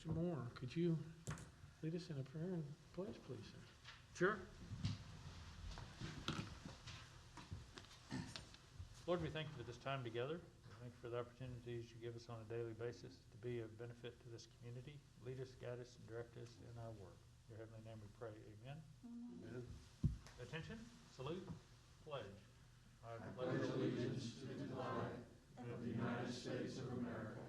Mr. Moore, could you lead us in a prayer and pledge, please, sir? Sure. Lord, we thank you for this time together. We thank you for the opportunities you give us on a daily basis to be of benefit to this community. Lead us, guide us, and direct us in our work. In your heavenly name we pray. Amen. Amen. Attention, salute, pledge. I pledge allegiance to the flag of the United States of America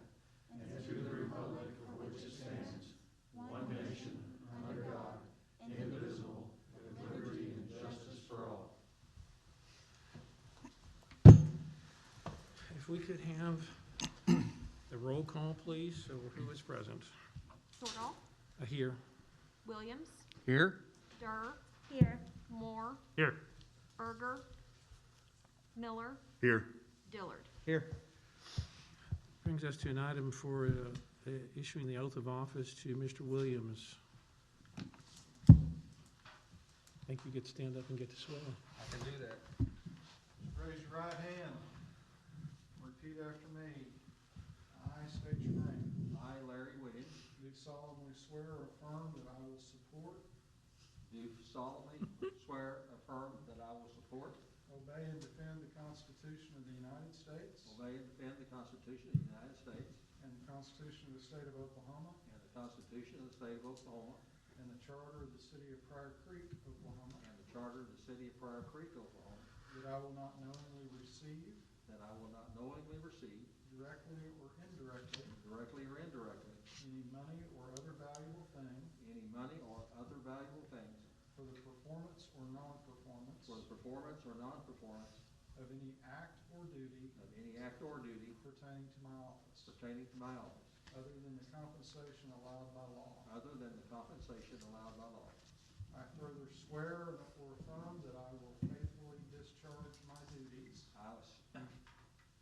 and to the republic for which it stands, one nation, under God, indivisible, with liberty and justice for all. If we could have the roll call, please, so who is present? Sordahl, Here. Williams, Here. Durr, Here. Moore, Here. Berger, Miller, Here. Dillard. Here. Brings us to an item for issuing the oath of office to Mr. Williams. I think you get to stand up and get to swear. I can do that. Raise your right hand. Repeat after me. I state your name. I, Larry Williams, Do solemnly swear or affirm that I will support, do solemnly swear, affirm that I will support, obey, and defend the Constitution of the United States obey, and defend the Constitution of the United States and the Constitution of the State of Oklahoma and the Constitution of the State of Oklahoma and the Charter of the City of Pryor Creek, Oklahoma, and the Charter of the City of Pryor Creek, Oklahoma, that I will not knowingly receive, that I will not knowingly receive, directly or indirectly, directly or indirectly, any money or other valuable thing any money or other valuable things for the performance or non-performance for the performance or non-performance of any act or duty of any act or duty pertaining to my office, pertaining to my office, other than the compensation allowed by law. other than the compensation allowed by law. I further swear or affirm that I will faithfully discharge my duties.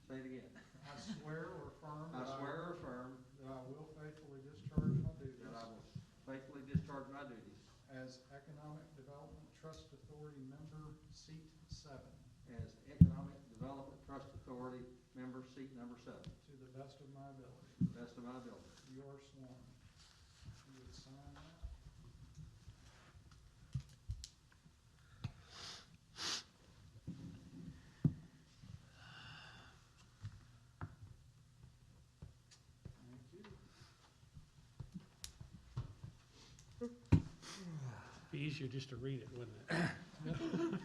Say it again. I swear or affirm I that swear or affirm that I will faithfully discharge my duties that I will faithfully discharge my duties as Economic Development Trust Authority Member, Seat 7, as Economic Development Trust Authority Member, seat number 7, to the best of my ability. to the best of my ability. You are sworn. You would sign that. Thank you. Be easier just to read it, wouldn't it?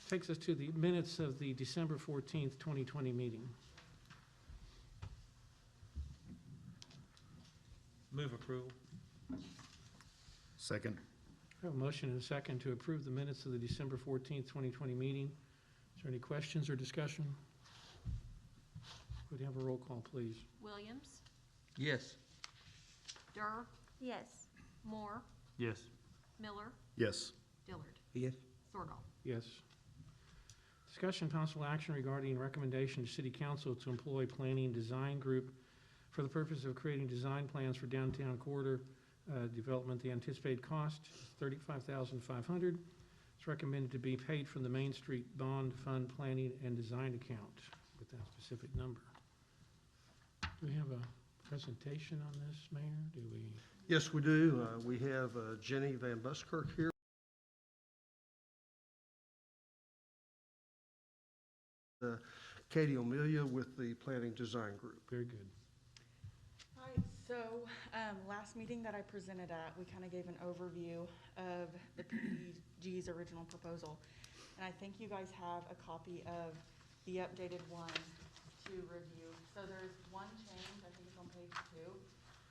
Takes us to the minutes of the December 14th, 2020 meeting. Move approval. Second. I have a motion and a second to approve the minutes of the December 14th, 2020 meeting. Is there any questions or discussion? Would you have a roll call, please? Williams, Yes. Durr, Yes. Moore, Yes. Miller, Yes. Dillard. Yes. Sordahl. Yes. Discussion and possible action regarding recommendation to City Council to employ Planning Design Group for the purpose of creating design plans for downtown corridor development. The anticipated cost is $35,500. It's recommended to be paid from the Main Street Bond Fund Planning and Design account with that specific number. Do we have a presentation on this, Mayor? Do we? Yes, we do. We have Jenny Van Buskirk here. Katie O'Melia with the Planning Design Group. Very good. Hi, so last meeting that I presented at, we kind of gave an overview of the PDG's original proposal. And I think you guys have a copy of the updated one to review. So there's one change, I think it's on page 2.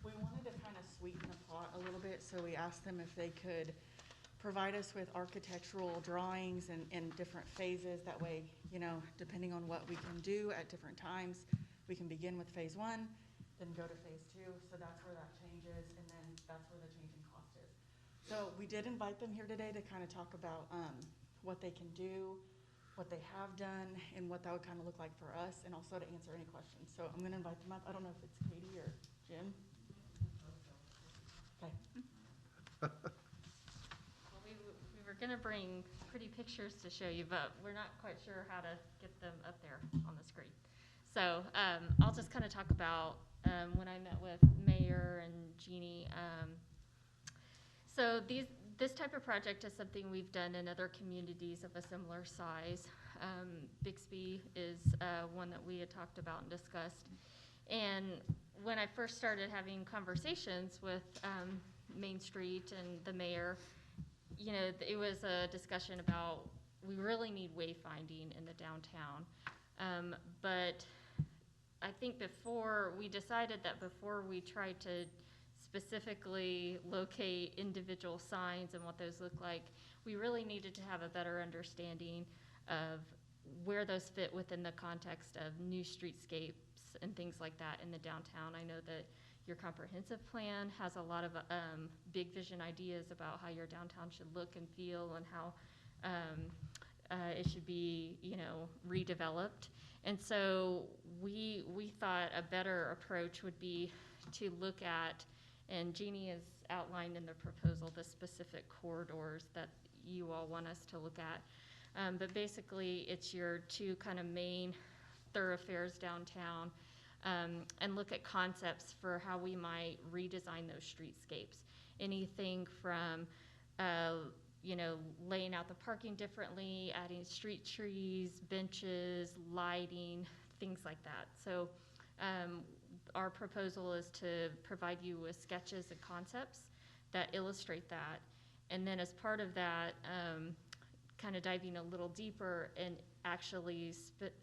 We wanted to kind of sweeten the pot a little bit, so we asked them if they could provide us with architectural drawings in different phases. That way, you know, depending on what we can do at different times, we can begin with phase 1, then go to phase 2. So that's where that change is, and then that's where the change in cost is. So we did invite them here today to kind of talk about what they can do, what they have done, and what that would kind of look like for us, and also to answer any questions. So I'm going to invite them up. I don't know if it's Katie or Jim. Okay. Well, we were gonna bring pretty pictures to show you, but we're not quite sure how to get them up there on the screen. So I'll just kind of talk about when I met with Mayor and Jeannie. So this type of project is something we've done in other communities of a similar size. Bixby is one that we had talked about and discussed. And when I first started having conversations with Main Street and the mayor, you know, it was a discussion about we really need wayfinding in the downtown. But I think before we decided that before we tried to specifically locate individual signs and what those look like, we really needed to have a better understanding of where those fit within the context of new streetscapes and things like that in the downtown. I know that your comprehensive plan has a lot of big vision ideas about how your downtown should look and feel and how it should be, you know, redeveloped. And so we thought a better approach would be to look at, and Jeannie has outlined in the proposal the specific corridors that you all want us to look at. But basically, it's your two kind of main thoroughfares downtown, and look at concepts for how we might redesign those streetscapes. Anything from, you know, laying out the parking differently, adding street trees, benches, lighting, things like that. So our proposal is to provide you with sketches and concepts that illustrate that. And then as part of that, kind of diving a little deeper and actually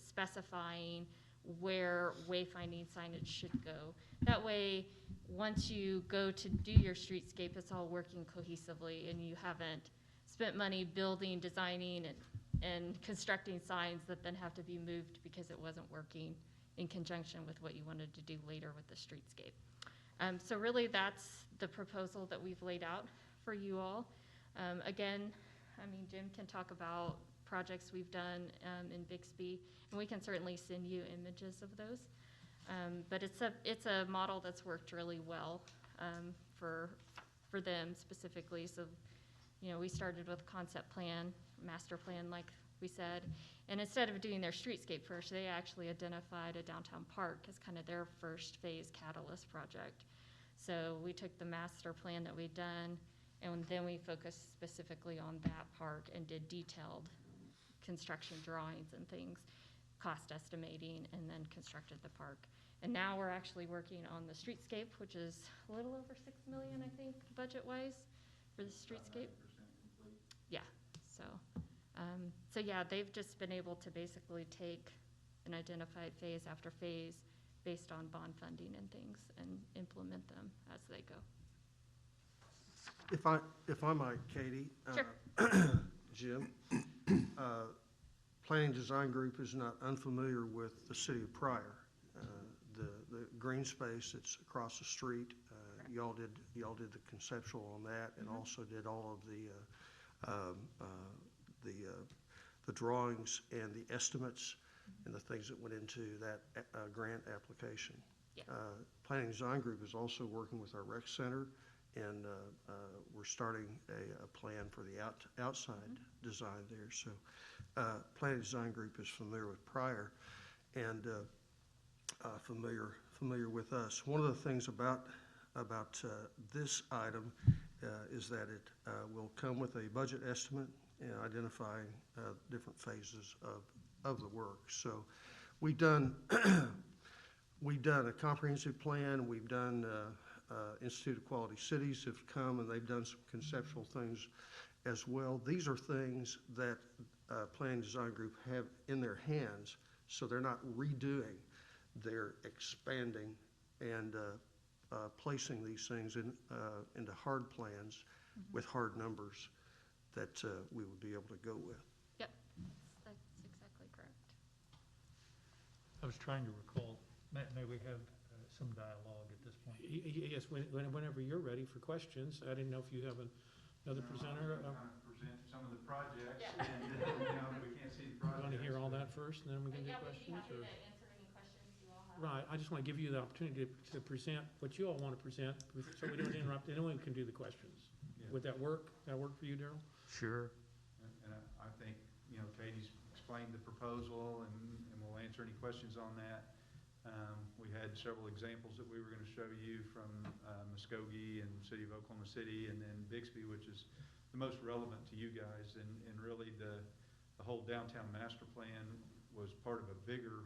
specifying where wayfinding signage should go. That way, once you go to do your streetscape, it's all working cohesively and you haven't spent money building, designing, and constructing signs that then have to be moved because it wasn't working in conjunction with what you wanted to do later with the streetscape. So really that's the proposal that we've laid out for you all. Again, I mean, Jim can talk about projects we've done in Bixby, and we can certainly send you images of those. But it's a model that's worked really well for them specifically. So, you know, we started with a concept plan, master plan, like we said, and instead of doing their streetscape first, they actually identified a downtown park as kind of their first phase catalyst project. So we took the master plan that we'd done, and then we focused specifically on that park and did detailed construction drawings and things, cost estimating, and then constructed the park. And now we're actually working on the streetscape, which is a little over $6 million, I think, budget-wise for the streetscape. Yeah, so yeah, they've just been able to basically take an identified phase after phase based on bond funding and things and implement them as they go. If I might, Katie. Sure. Jim, Planning Design Group is not unfamiliar with the city of Pryor. The green space that's across the street, y'all did the conceptual on that, and also did all of the drawings and the estimates and the things that went into that grant application. Yeah. Planning Design Group is also working with our rec center, and we're starting a plan for the outside design there. So Planning Design Group is familiar with Pryor and familiar with us. One of the things about this item is that it will come with a budget estimate and identifying different phases of the work. So we've done a comprehensive plan. We've done Institute of Quality Cities have come and they've done some conceptual things as well. These are things that Planning Design Group have in their hands, so they're not redoing. They're expanding and placing these things into hard plans with hard numbers that we would be able to go with. Yep, that's exactly correct. I was trying to recall, may we have some dialogue at this point? Yes, whenever you're ready for questions. I didn't know if you have another presenter. Present some of the projects, and, you know, we can't see the projects. Want to hear all that first, and then we can do Yeah, we'd be questions? happy Or? to answer any questions you all have. Right, I just want to give you the opportunity to present what you all want to present, so we don't interrupt. Anyone can do the questions. Yeah. Would that work? That work for you, Darrell? Sure. And I think, you know, Katie's explained the proposal, and we'll we'll answer any questions on that. We had several examples that we were gonna show you from Muskogee and City of Oklahoma City, and then Bixby, which is the most relevant to you guys. And really the whole downtown master plan was part of a bigger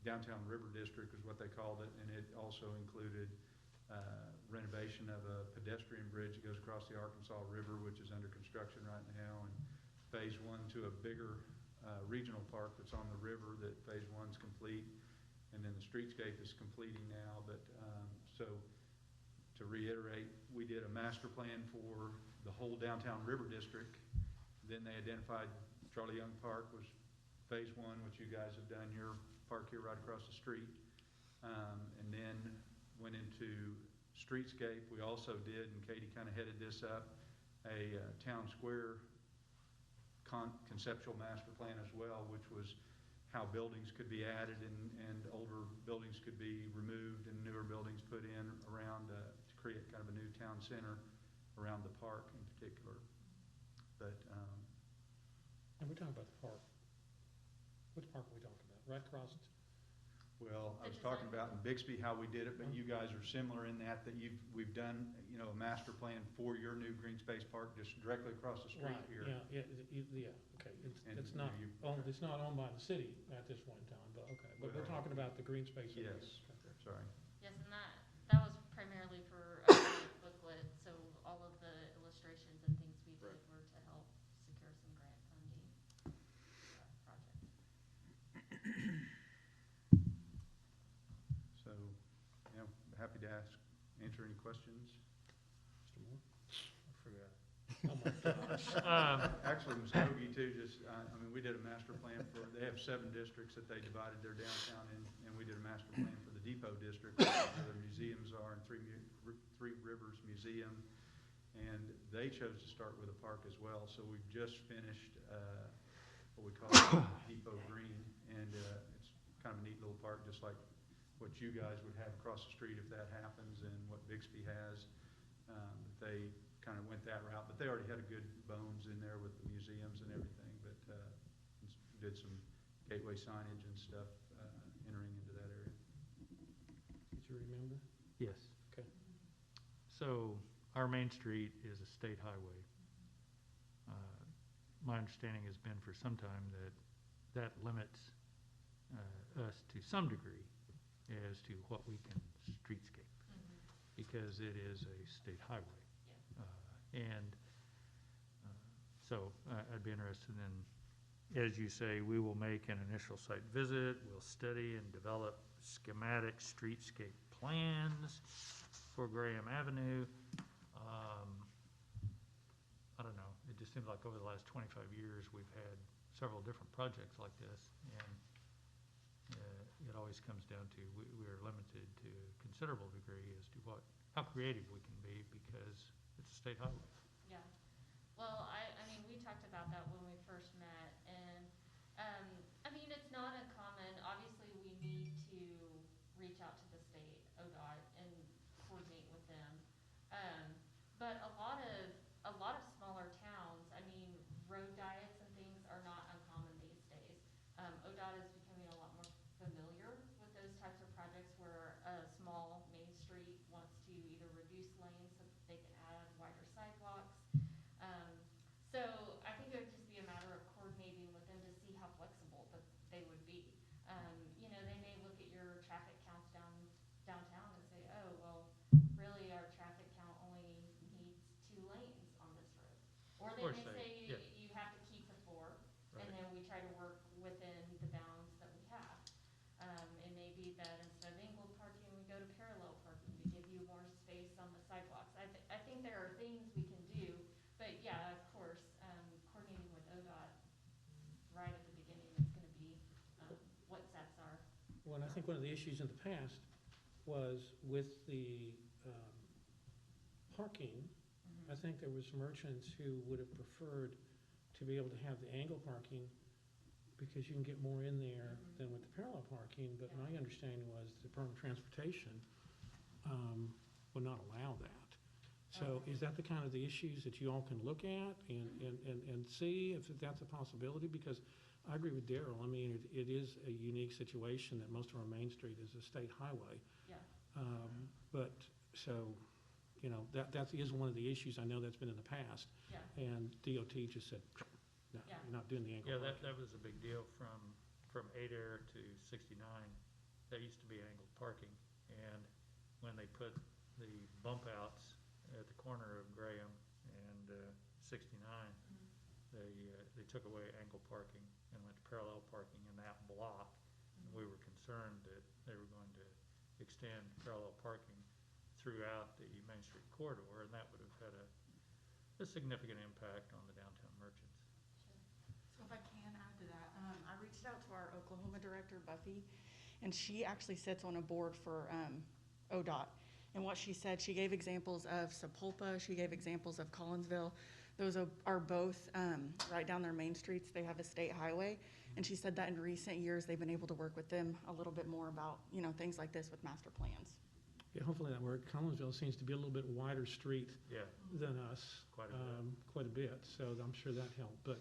downtown river district is what they called it, and it also included renovation of a pedestrian bridge that goes across the Arkansas River, which is under construction right now, and phase one to a bigger regional park that's on the river that phase one's complete, and then the streetscape is completing now. But so to reiterate, we did a master plan for the whole downtown river district. Then they identified Charlie Young Park was phase one, which you guys have done, your park here right across the street. And then went into streetscape. We also did, and Katie kind of headed this up, a town square conceptual master plan as well, which was how buildings could be added and older buildings could be removed and newer buildings put in around to create kind of a new town center around the park in particular. But And we're talking about the park. Which park are we talking about? Right across it? well, I was talking about in Bixby how we did it, but you guys are similar in that we've done, you know, a master plan for your new green space park just directly across the street Right, here. Okay. And, It's you not, know, it's not owned by the city at this point in time, but okay. But we're Well, talking about the green space. area. Yes, Okay. sorry. Yes, and that was primarily for a booklet, so all of the illustrations and things we did were to help secure some grant funding for that project. So, you know, happy to answer any questions. Mr. Moore? I forgot. Oh, my gosh. Actually, Muskogee too, I mean, we did a master plan they have 7 districts that they divided their downtown in, and we did a master plan for the Depot District, where the museums are, and Three Rivers Museum, and they chose to start with a park as well. So we've just finished what we call Depot Green, and it's kind of a neat little park, just like what you guys would have across the street if that happens, and what Bixby has. They kind of went that route, but they already had a good bones in there with the museums and everything, but did some gateway signage and stuff entering into that area. Did you remember? Yes. Okay. So our main street is a state highway. My understanding has been for some time that limits us to some degree as to what we can streetscape, because it is a state highway. So I'd be interested in, as you say, we will make an initial site visit, we'll study and develop schematic streetscape plans for Graham Avenue. I don't know, it just seems like over the last 25 years, we've had several different projects like this, and it always comes down to, we're limited to a considerable degree as to how creative we can be, because it's a state highway. Yeah, well, I mean, we talked about that when we first met, and, I mean, it's not uncommon. Obviously, we need to reach out to the state, ODOT, and coordinate with them. But a lot of smaller towns, I mean, road diets and things are not uncommon these days. ODOT is becoming a lot more familiar with those types of projects where a small main street wants to either reduce lanes so that they can add wider sidewalks. So I think it would just be a matter of coordinating with them to see how flexible that they would be. You know, they may look at your traffic counts downtown and say, oh, well, really our traffic count only needs 2 lanes on this road. Or they may say you have to keep the 4, and then we try to work within the bounds that we have. It may be that instead of angled parking, we go to parallel parking to give you more space on the sidewalks. I think there are things we can do, but yeah, of course, coordinating with ODOT right at the beginning is gonna be what sets our. Well, and I think one of the issues in the past was with the parking. I think there was merchants who would have preferred to be able to have the angle parking because you can get more in there than with the parallel parking, but my understanding was the Department of Transportation would not allow that. So is that the kind of the issues that you all can look at and see if that's a possibility? Because I agree with Daryl. I mean, it is a unique situation that most of our Main Street is a state highway. Yeah. But, so, you know, that is one of the issues. I know that's been in the past. Yeah. And DOT just said, no, Yeah. you're not doing the angle Yeah, parking. that was a big deal from 8 to 69. There used to be angled parking, and when they put the bump outs at the corner of Graham and 69, they took away angle parking and went to parallel parking in that block. And we were concerned that they were going to extend parallel parking throughout the Main Street corridor, and that would have had a significant impact on the downtown merchants. So if I can add to that, I reached out to our Oklahoma director, Buffy, and she actually sits on a board for ODOT. And what she said, she gave examples of Sepulpa, she gave examples of Collinsville. Those are both right down their main streets. They have a state highway. And she said that in recent years, they've been able to work with them a little bit more about, you know, things like this with master plans. Yeah, hopefully that worked. Collinsville seems to be a little bit wider street Yeah, than us. Quite a bit. Quite a bit, so I'm sure that helped. But,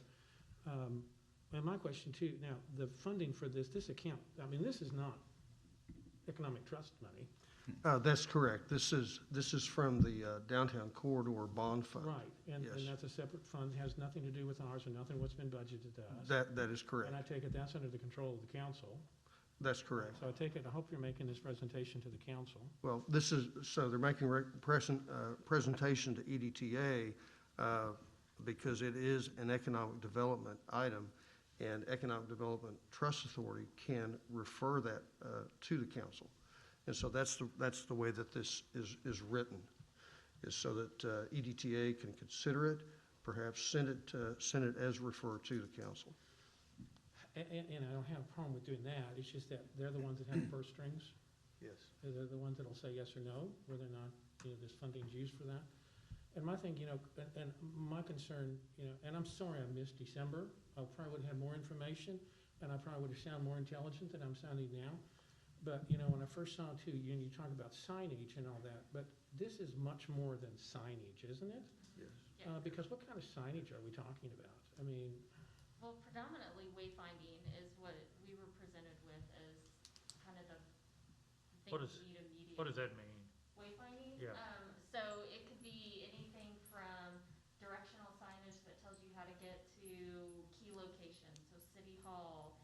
and my question too, now, the funding for this account, I mean, this is not economic trust money. That's correct. This is from the Downtown Corridor Bond Fund. Right, and Yes. that's a separate fund, has nothing to do with ours and nothing what's been budgeted to us. That is correct. And I take it that's under the control of the council. That's correct. So I take it, I hope you're making this presentation to the council. Well, so they're making presentation to EDTA because it is an economic development item, and Economic Development Trust Authority can refer that to the council. And so that's the way that this is written, is so that EDTA can consider it, perhaps send it as referred to the council. And I don't have a problem with doing that, it's just that they're the ones that have the purse strings. Yes. They're the ones that'll say yes or no, whether or not, you know, this funding's used for that. And my thing, you know, and my concern, you know, and I'm sorry I missed December, I probably would have had more information, and I probably would have sounded more intelligent than I'm sounding now. But, you know, when I first saw it too, you talk about signage and all that, but this is much more than signage, isn't it? Yes. Yeah. Because what kind of signage are we talking about? I mean, Well, predominantly wayfinding is what we were presented with as kind of the What things is- we need immediate. what does that mean? Wayfinding? Yeah. So it could be anything from directional signage that tells you how to get to key locations, so City Hall,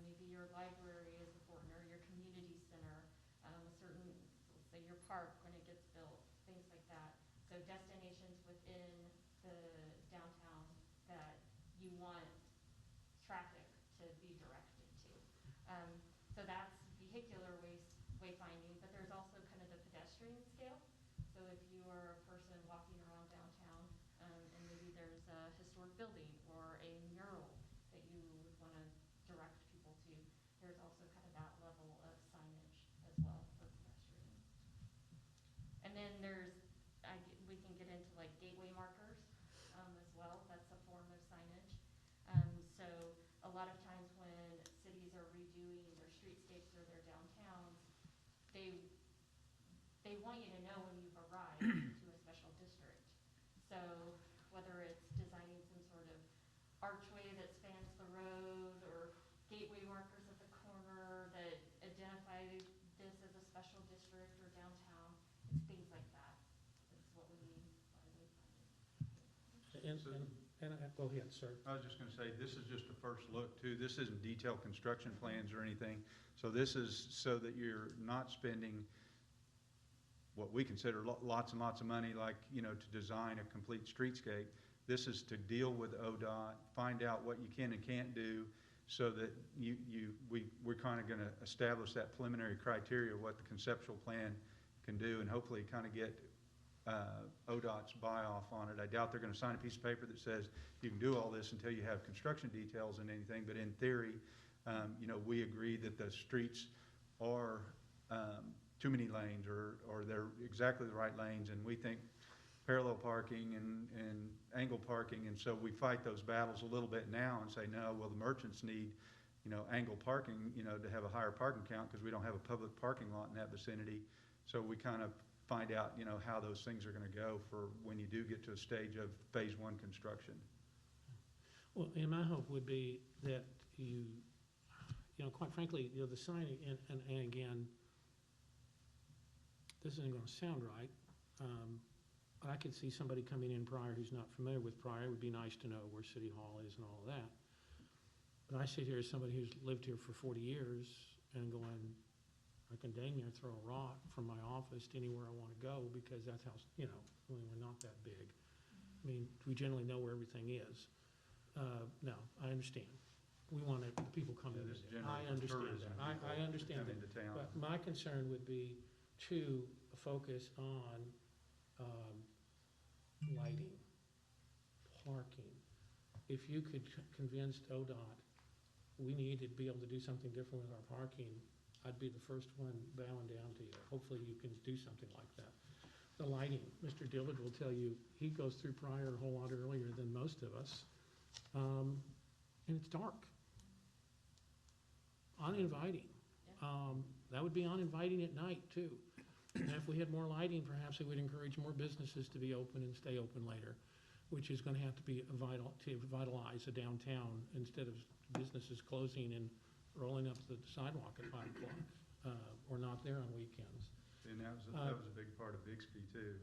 maybe your library is important, or your community center, a certain, let's say your park when it gets built, things like that. So destinations within the downtown that you want traffic to be directed to. So that's vehicular wayfinding, but there's also kind of the pedestrian scale. So if you are a person walking around downtown, and maybe there's a historic building or a mural that you would want to direct people to, there's also kind of that level of signage as well for pedestrians. And then we can get into like gateway markers as well. That's a form of signage. So a lot of times when cities are redoing their streetscapes or their downtowns, they want you to know when you've arrived to a special district. So whether it's designing some sort of archway that spans the road, or gateway markers at the corner that identify this as a special district or downtown, it's things like that. That's what we mean by wayfinding. go ahead, sir. I was just gonna say, this is just a first look too. This isn't detailed construction plans or anything. So this is so that you're not spending what we consider lots and lots of money, like, you know, to design a complete streetscape. This is to deal with ODOT, find out what you can and can't do, so that we're kind of gonna establish that preliminary criteria of what the conceptual plan can do, and hopefully kind of get ODOT's buy-off on it. I doubt they're gonna sign a piece of paper that says you can do all this until you have construction details and anything, but in theory, you know, we agree that the streets are too many lanes, or they're exactly the right lanes, and we think parallel parking and angle parking, and so we fight those battles a little bit now and say, no, well, the merchants need, you know, angle parking, you know, to have a higher parking count, because we don't have a public parking lot in that vicinity. So we kind of find out, you know, how those things are gonna go for when you do get to a stage of phase one construction. Well, and my hope would be that you know, quite frankly, you know, the sign, and again, this isn't gonna sound right, but I could see somebody coming in Pryor who's not familiar with Pryor. It would be nice to know where City Hall is and all of that. But I sit here as somebody who's lived here for 40 years and going, I can dang near throw a rock from my office to anywhere I want to go because that's how, you know, I mean, we're not that big. I mean, we generally know where everything is. No, I understand. We want the people coming in. This is I generally for understand tourism that. I people understand come that. into town. But my concern would be to focus on lighting, parking. If you could convince ODOT we need to be able to do something different with our parking, I'd be the first one bowing down to you. Hopefully you can do something like that. The lighting, Mr. Dillard will tell you, he goes through Pryor a whole lot earlier than most of us. And it's dark. Uninviting. That would be uninviting at night too. And if we had more lighting, perhaps it would encourage more businesses to be open and stay open later, which is gonna have to be vital to vitalize a downtown instead of businesses closing and rolling up the sidewalk at 5 o'clock, or not there on weekends. And that was a big part of Bixby too.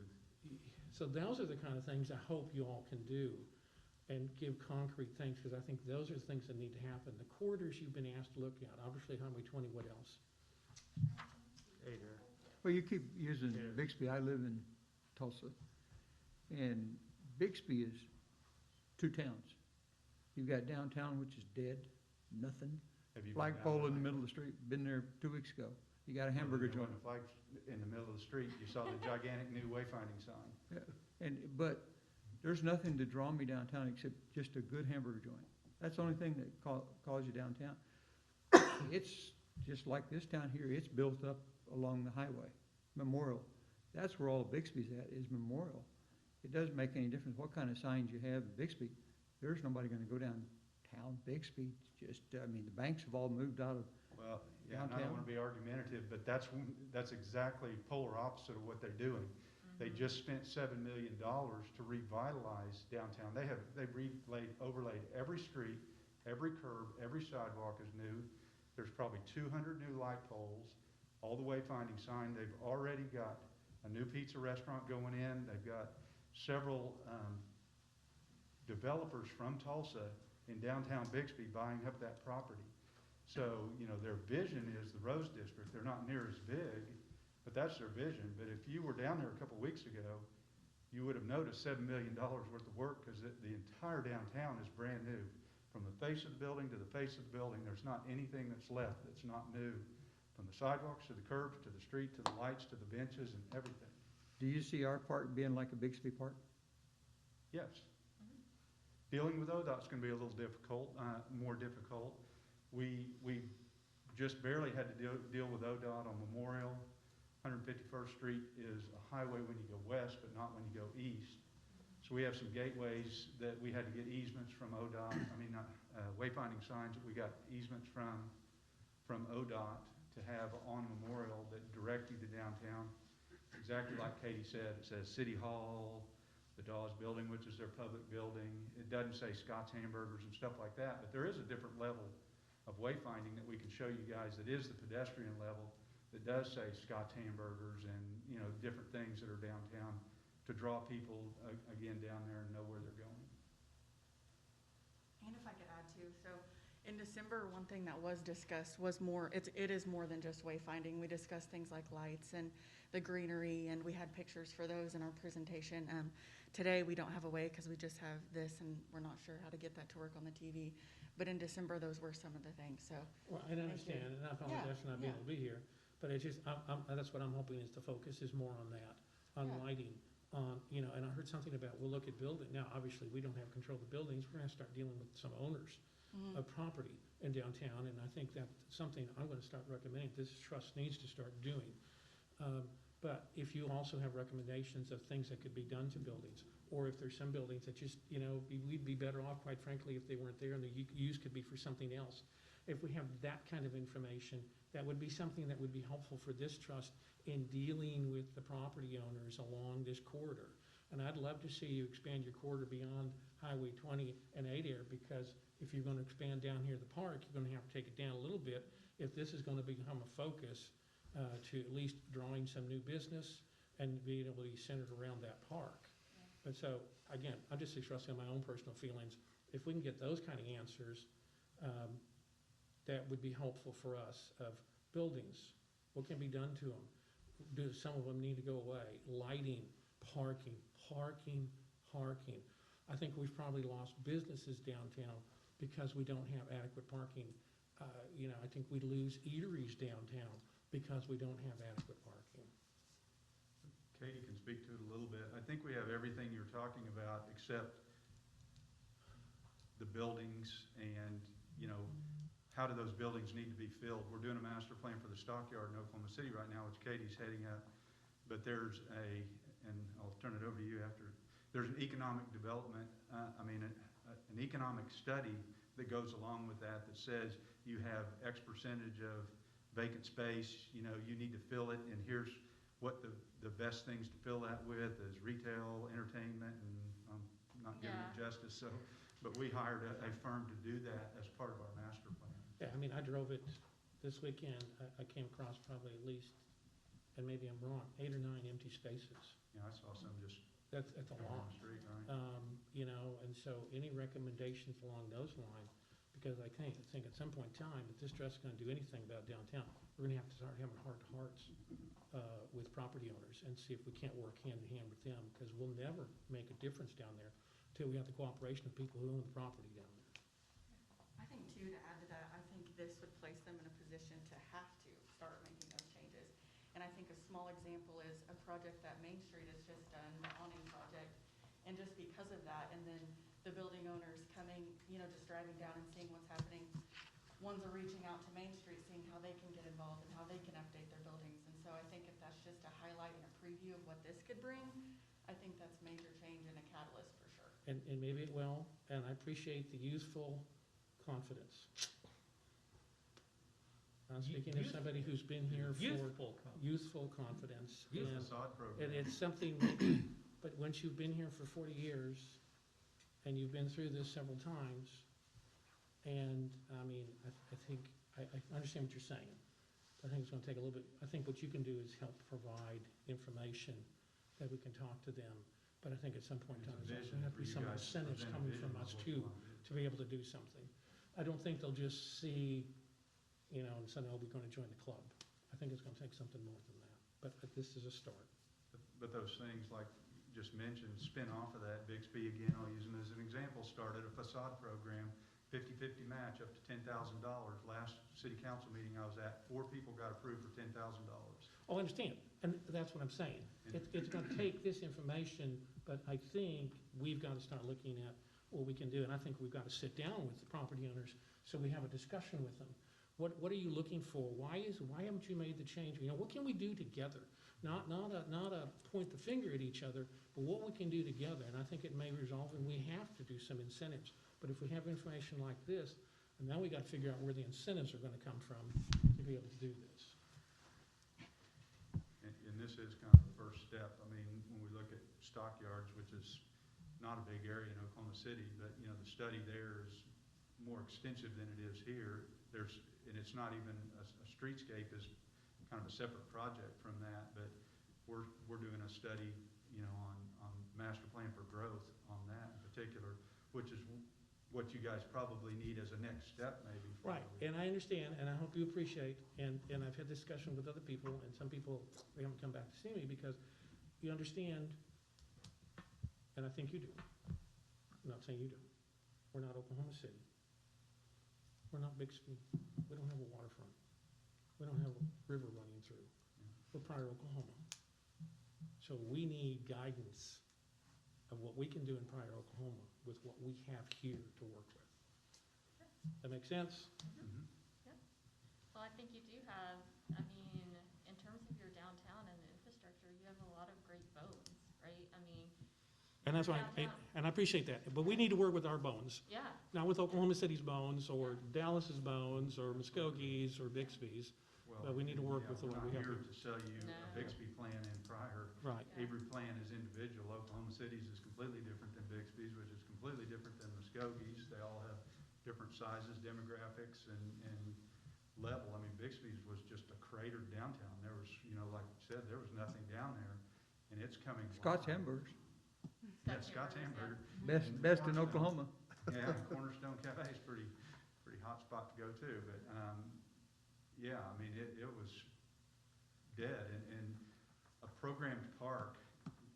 So those are the kind of things I hope you all can do and give concrete things, because I think those are the things that need to happen. The corridors you've been asked to look at, obviously Highway 20, what else? Hey there. Well, you keep using Yeah. Bixby. I live in Tulsa. And Bixby is two towns. You've got downtown, which is dead, nothing. Have you been Flagpole down in the there? middle of the street, been there 2 weeks ago. You got a hamburger When joint. the flag's in the middle of the street, you saw the gigantic new wayfinding sign. But there's nothing to draw me downtown except just a good hamburger joint. That's the only thing that calls you downtown. It's just like this town here, it's built up along the highway, Memorial. That's where all of Bixby's at, is Memorial. It doesn't make any difference what kind of signs you have in Bixby. There's nobody gonna go downtown Bixby. It's just, I mean, the banks have all moved out of, Well, yeah, and I don't Downtown? wanna be argumentative, but that's exactly polar opposite of what they're doing. They just spent $7 million to revitalize downtown. They've overlaid every street, every curb, every sidewalk is new. There's probably 200 new light poles, all the wayfinding sign. They've already got a new pizza restaurant going in. They've got several developers from Tulsa in downtown Bixby buying up that property. So, you know, their vision is the Rose District. They're not near as big, but that's their vision. But if you were down there a couple weeks ago, you would have noticed $7 million worth of work, because the entire downtown is brand new. From the face of the building to the face of the building, there's not anything that's left that's not new. From the sidewalks to the curbs, to the street, to the lights, to the benches and everything. do you see our park being like a Bixby park? Yes. Dealing with ODOT's gonna be a little difficult, more difficult. We just barely had to deal with ODOT on Memorial. 151st Street is a highway when you go west, but not when you go east. So we have some gateways that we had to get easements from ODOT, wayfinding signs that we got easements from ODOT to have on Memorial that direct you to downtown. Exactly like Katie said, it says City Hall, the Dawes Building, which is their public building. It doesn't say Scott's Hamburgers and stuff like that, but there is a different level of wayfinding that we can show you guys that is the pedestrian level, that does say Scott's Hamburgers and, you know, different things that are downtown to draw people, again, down there and know where they're going. And if I could add too, so in December, one thing that was discussed was more, it is more than just wayfinding. We discussed things like lights and the greenery, and we had pictures for those in our presentation. Today, we don't have a way because we just have this and we're not sure how to get that to work on the TV. But in December, those were some of the things, so. Well, I understand, and I apologize for not being able to be here, but it's just, that's what I'm hoping is the focus is more on that, on Yeah. lighting. You know, and I heard something about, we'll look at building. Now, obviously, we don't have control of the buildings. We're gonna start dealing with some owners of property in downtown, and I think that's something I'm gonna start recommending, this trust needs to start doing. But if you also have recommendations of things that could be done to buildings, or if there's some buildings that just, you know, we'd be better off, quite frankly, if they weren't there and the use could be for something else. if we have that kind of information, that would be something that would be helpful for this trust in dealing with the property owners along this corridor. And I'd love to see you expand your corridor beyond Highway 20 and 8 Air, because if you're gonna expand down here at the park, you're gonna have to take it down a little bit if this is gonna become a focus to at least drawing some new business and being able to be centered around that park. But so, again, I'm just expressing my own personal feelings. If we can get those kind of answers, that would be helpful for us, of buildings, what can be done to them? Do some of them need to go away? Lighting, parking. I think we've probably lost businesses downtown because we don't have adequate parking. I think we lose eateries downtown because we don't have adequate parking. Katie can speak to it a little bit. I think we have everything you're talking about except the buildings and, how do those buildings need to be filled? We're doing a master plan for the stockyard in Oklahoma City right now, which Katie's heading up. But there's and I'll turn it over to you after, there's an economic development, an economic study that goes along with that says you have X percentage of vacant space, you need to fill it, and here's what the best things to fill that with is retail, entertainment, and I'm not giving it justice, but we hired a firm to do that as part of our master plan. Yeah, I drove it this weekend. I came across probably at least, and maybe I'm wrong, 8 or 9 empty spaces. Yeah, I saw some just That's a on lot. the street, right? And so any recommendations along those lines, because I think at some point in time, if this trust is gonna do anything about downtown, we're gonna have to start having heart-to-hearts with property owners and see if we can't work hand-in-hand with them, because we'll never make a difference down there till we have the cooperation of people who own the property down there. I think too, to add to that, I think this would place them in a position to have to start making those changes. And I think a small example is a project that Main Street has just done, the awning project. And just because of that, and then the building owners coming, just driving down and seeing what's happening. Ones are reaching out to Main Street, seeing how they can get involved and how they can update their buildings. And so I think if that's just a highlight and a preview of what this could bring, I think that's major change and a catalyst for sure. And maybe it will, and I appreciate the youthful confidence. I'm speaking as somebody who's been here for youthful confidence. Youth and- facade program. And it's something, maybe, but once you've been here for 40 years, and you've been through this several times, and, I think, I understand what you're saying. I think it's gonna take a little bit, I think what you can do is help provide information that we can talk to them. But I think at some point in time, It's a there's vision gonna have to for be you some guys to incentives present a coming vision from of us what too, you wanna do. to be able to do something. I don't think they'll just see, and say, oh, we're gonna join the club. I think it's gonna take something more than that, but this is a start. But those things, like you just mentioned, spin off of that, Bixby, again, I'll use them as an example, started a facade program, 50-50 match up to $10,000. Last city council meeting I was at, 4 people got approved for $10,000. Oh, I understand, and that's what I'm saying. It's gonna take this information, but I think we've gotta start looking at what we can do, and I think we've gotta sit down with the property owners so we have a discussion with them. What are you looking for? Why haven't you made the change? What can we do together? Not a point the finger at each other, but what we can do together, and I think it may resolve, and we have to do some incentives. But if we have information like this, and now we gotta figure out where the incentives are gonna come from to be able to do this. And this is kind of the first step. When we look at stockyards, which is not a big area in Oklahoma City, but, the study there is more extensive than it is here. And it's not even, a streetscape is kind of a separate project from that, but we're doing a study, on master plan for growth on that in particular, which is what you guys probably need as a next step, maybe. Right, and I understand, and I hope you appreciate, and I've had discussion with other people, and some people, they haven't come back to see me because you understand, and I think you do. I'm not saying you don't. We're not Oklahoma City. We're not Bixby. We don't have a waterfront. We don't have a river running through. We're Pryor, Oklahoma. So we need guidance of what we can do in Pryor, Oklahoma with what we have here to work with. That make sense? Mhm. Well, I think you do have, in terms of your downtown and the infrastructure, you have a lot of great bones, right? And that's why, and I appreciate that, but we need to work with our bones, Yeah, not with Oklahoma City's bones, or Dallas's bones, or Muskogee's, or Bixby's. But we need to work with the We're one not we have. here to sell you No. a Bixby plan in Pryor. Right, Yeah. Every plan is individual. Oklahoma City's is completely different than Bixby's, which is completely different than Muskogee's. They all have different sizes, demographics, and level. I mean, Bixby's was just a cratered downtown. There was, like you said, there was nothing down there, and it's coming Scott's alive. Hamburgers, Yeah, Scott's Hamburger. best in Oklahoma. Yeah, Cornerstone Cafe is pretty hot spot to go to, but, yeah, I mean, it was dead, and a programmed park,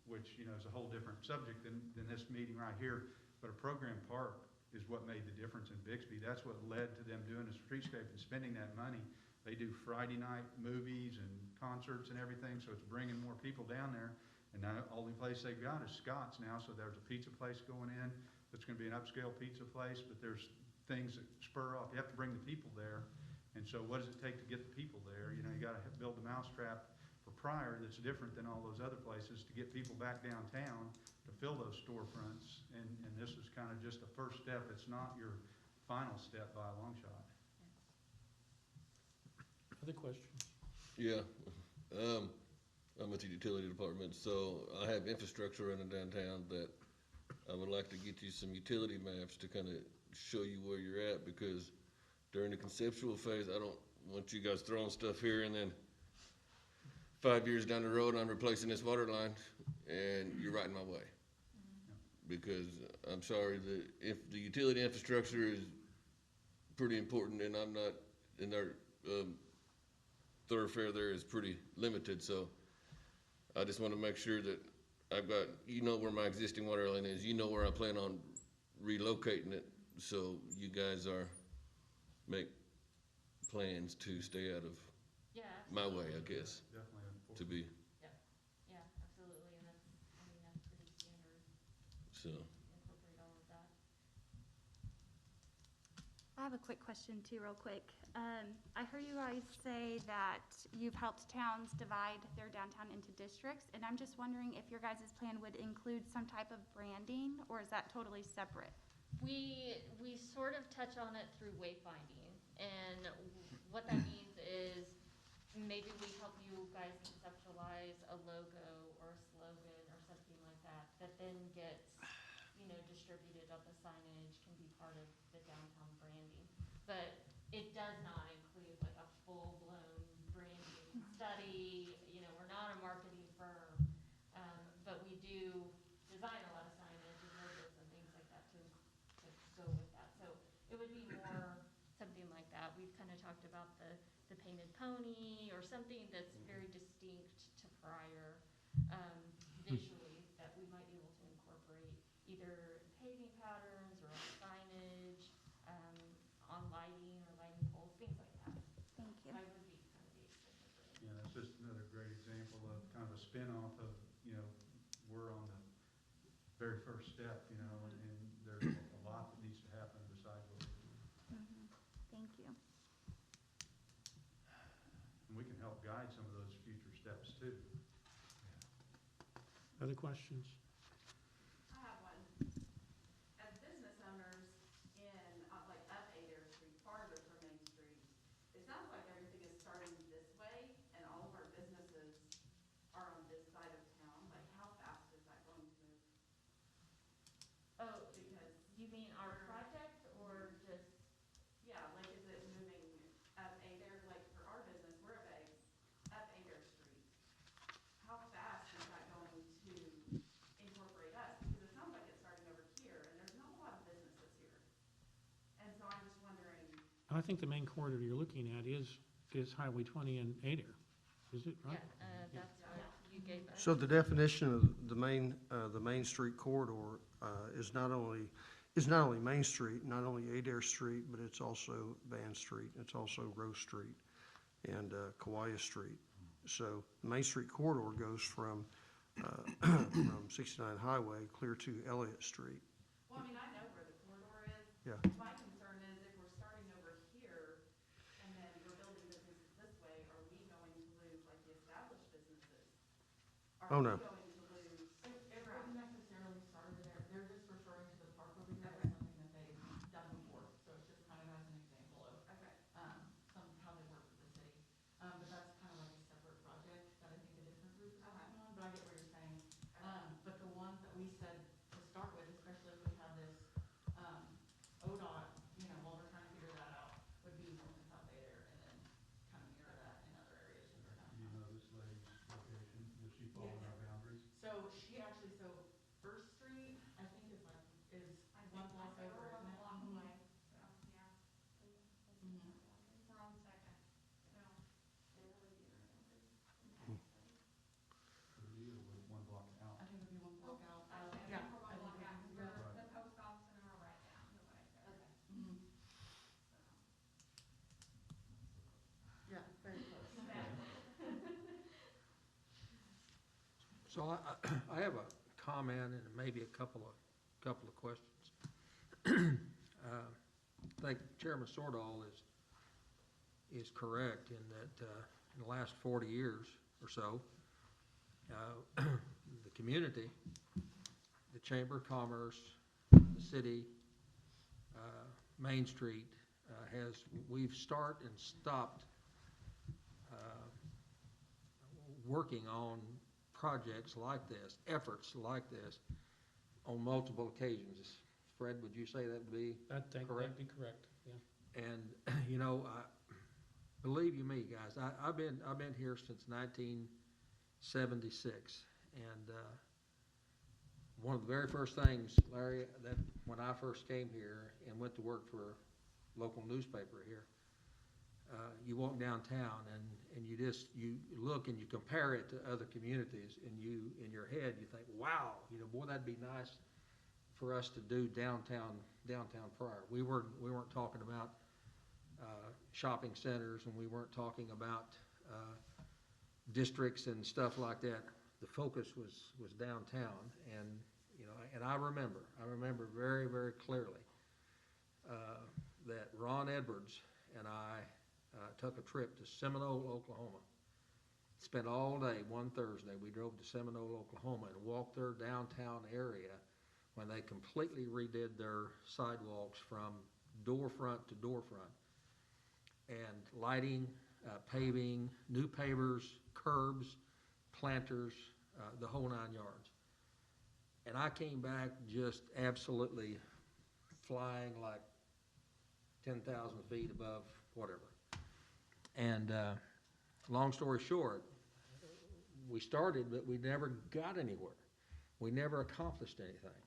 which, is a whole different subject than this meeting right here, but a programmed park is what made the difference in Bixby. That's what led to them doing a streetscape and spending that money. They do Friday night movies and concerts and everything, so it's bringing more people down there. And now, the only place they've got is Scott's now, so there's a pizza place going in, that's gonna be an upscale pizza place, but there's things that spur off, you have to bring the people there. And so what does it take to get the people there? You gotta build the mousetrap for Pryor that's different than all those other places to get people back downtown, to fill those storefronts, and this is kind of just the first step. It's not your final step by a long shot. other questions? Yeah, I'm with the utility department, so I have infrastructure running downtown that I would like to get you some utility maps to kind of show you where you're at, because during the conceptual phase, I don't want you guys throwing stuff here and then 5 years down the road, I'm replacing this water line and you're right in my way. Because I'm sorry, if the utility infrastructure is pretty important, and I'm not, and our thoroughfare there is pretty limited, so I just want to make sure that I've got, where my existing water line is, where I plan on relocating it, so you guys make plans to stay out of yeah. my way, I guess, Definitely to be, Yeah, absolutely, and that's pretty standard, so. incorporate all of that. I have a quick question too, real quick. I heard you guys say that you've helped towns divide their downtown into districts, and I'm just wondering if your guys' plan would include some type of branding, or is that totally separate? We sort of touch on it through wayfinding, and what that means is maybe we help you guys conceptualize a logo or a slogan or something like that, that then gets, distributed on the signage, can be part of the downtown branding. But it does not include like a full-blown branding study, we're not a marketing firm, but we do design a lot of signage and logos and things like that to go with that. So it would be more something like that. We've kind of talked about the painted pony or something that's very distinct to Pryor, visually, that we might be able to incorporate either paving patterns or on signage, on lighting or lighting poles, things like that. Thank you. I would be kind of the extent of it. Yeah, that's just another great example of kind of a spin-off of, we're on the very first step, and there's a lot that needs to happen besides what we're doing. Thank you. And we can help guide some of those future steps too. Other questions? I have one. As business owners in, like up Adair Street, farther from Main Street, it sounds like everything is starting this way and all of our businesses are on this side of town. Like, how fast is that going to move? Oh, Because, you mean our project or just? yeah, like, is it moving up Adair, like for our business, we're up Adair Street. How fast is that going to incorporate us? Because it sounds like it's starting over here and there's not a lot of businesses here. And so I'm just wondering, I think the main corridor you're looking at is Highway 20 and Adair, is it, right? Yeah, that's what you gave us. So the definition of the main street corridor is not only Main Street, not only Adair Street, but it's also Van Street, it's also Rose Street and Kauai Street. So the Main Street corridor goes from 69 Highway clear to Elliott Street. well, I mean, I know where the corridor is. Yeah. My concern is if we're starting over here and then we're building businesses this way, are we going to lose like the established businesses? Oh, no. Are we going to lose? It wouldn't necessarily start So I have a comment and maybe a couple of questions. I think Chairman Sordahl is correct in that in the last 40 years or so, the community, the Chamber of Commerce, the city, Main Street we've start and stopped working on projects like this, efforts like this, on multiple occasions. Fred, would you say that would be correct? That'd be correct, yeah. And, you know, believe you me, guys, I've been here since 1976, and one of the very first things, Larry, that when I first came here and went to work for a local newspaper here, you walk downtown and you look and you compare it to other communities, and in your head you think, wow, you know, boy, that'd be nice for us to do downtown Pryor. We weren't talking about shopping centers, and we weren't talking about districts and stuff like that. The focus was downtown, and you know, and I remember very, very clearly that Ron Edwards and I took a trip to Seminole, Oklahoma. Spent all day, one Thursday, we drove to Seminole, Oklahoma, and walked their downtown area when they completely redid their sidewalks from door front to door front. And lighting, paving, new pavers, curbs, planters, the whole 9 yards. And I came back just absolutely flying like 10,000 feet above whatever. And long story short, we started, but we never got anywhere. We never accomplished anything.